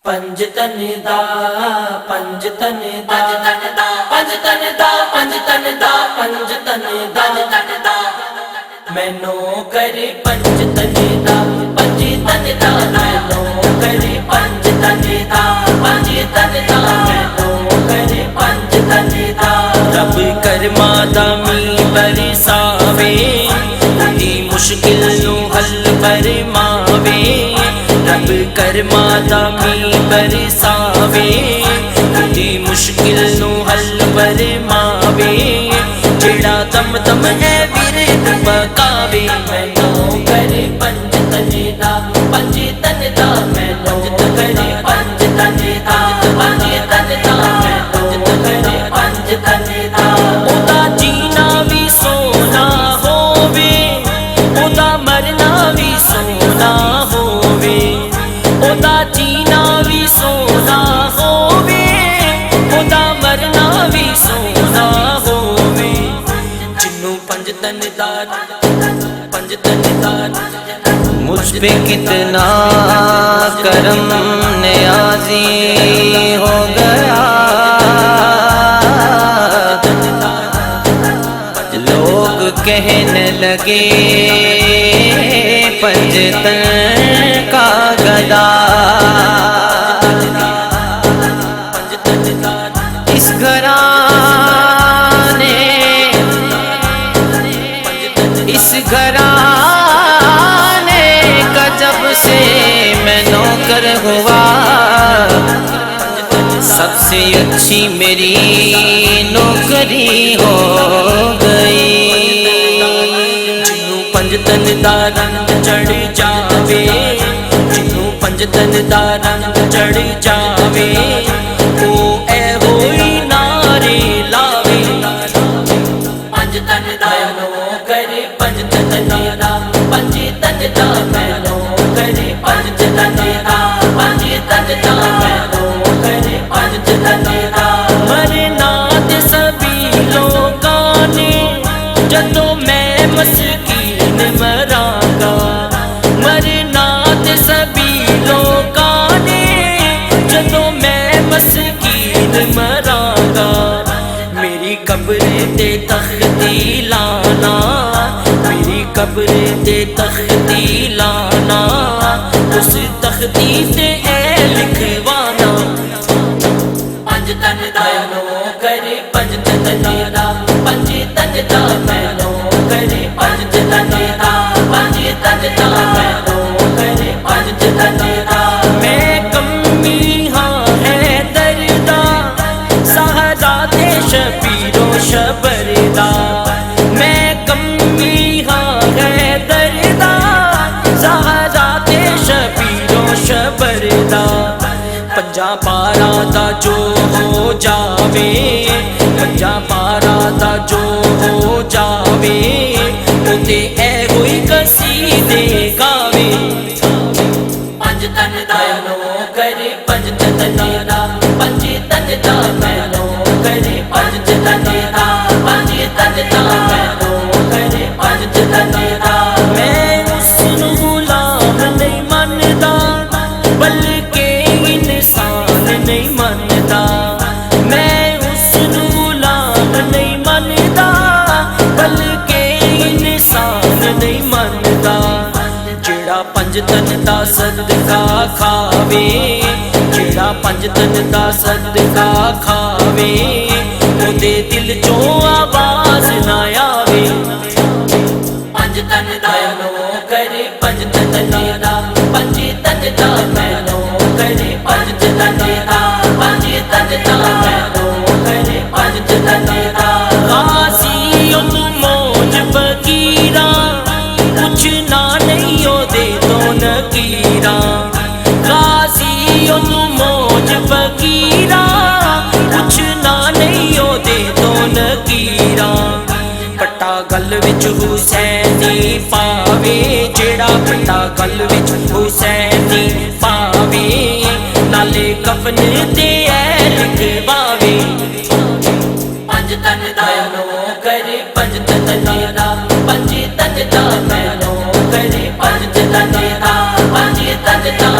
पंज तन दा पंज तन दा पंज तन दा पंज तन दा पंज तन दा मैनू करे पंज तन दा पंज तन दा मैनू करे पंज तन दा पंज तन दा मैनू करे पंज तन दा रब कर्मा दा मी बरसावे दी मुश्किल नू हल फरमावे रब कर्मा दा मी बरसावे दी मुश्किल नू हल फरमावे जेड़ा दम दम है विरद पकावे मैनू करे पंज तन दा पंज तन दा मैनू करे पंज तन दा पंज तन दा मैनू करे पंज तन दा ओदा जीना भी सोना होवे ओदा मरना भी सोना होवे ओदा जीना भी सोना होवे ओदा मरना भी सोना होवे जिन्नू पंज तन दा पंज तन दा मुझ पे कितना करम नियाज़ी हो गया लोग कहने लगे पंजतन का गदा इस घराने इस घराने का जब से मैं नौकर हुआ सबसे अच्छी मेरी नौकरी हो गई जिन्नू पंज तन दा रंग चढ़ जावे जिन्नू पंज तन दा रंग चढ़ जावे ओ ए होई नारे लावे पंज तन दा मैनू करे पंज तन दा पंज तन दा मैनू करे पंज तन दा पंज तन दा मैनू करे पंज तन दा मरना ते सभी लोकां ने जदों मैं मस्कीन मरांगा मरना ते सभी लोकां ने जदों मैं मस्कीन मरांगा मेरी कब्र ते तख्ती लाना मेरी कब्र ते तख्ती लाना उस तख्ती से ए लिखवाना पंज तन दा मैनू करे पंज तन दा पंज तन दा मैनू करे पंज तन दा पंज तन दा मैनू करे पंज तन दा मैं कमी हाँ है दर्दा सहदा ते शबीरो शबरदा मैं कमी हाँ है दर्दा सहदा ते शबीरो शबरदा पंजा पारा दा जो हो जावे पंजा पारा दा जो हो जावे उते ए होई कसीदे गावे पंज तन दा मैनू करे पंज तन दा पंज तन दा मैनू करे पंज तन दा पंज तन दा मैनू करे पंज तन दा मैं उस नू गुलाम नहीं मनदा बल्कि इंसान नहीं मनदा मैं उस नू गुलाम नहीं मनदा बल्कि इंसान नहीं मनदा जेड़ा पंज तन दा सदका खावे जेड़ा पंज तन दा सदका खावे ओदे दिल चों आवाज ना आवे पंज तन दा मैनू करे पंज तन दा पंज तन दा मैनू करे पंज तन दा पंज तन दा मैनू करे पंज तन दा गाजी तू मौज फकीरा पुछना नहीं ओदे तो नकीरा गाजी तू मौज फकीरा पुछना नहीं ओदे तो नकीरा पट्टा गल विच हुसैनी पावे जेड़ा पट्टा गल विच हुसैनी पावे नाले कफन ते ऐ लिखवावे पंज तन दा मैनू करे पंज तन दा पंज तन दा मैनू करे पंज तन दा पंज तन दा।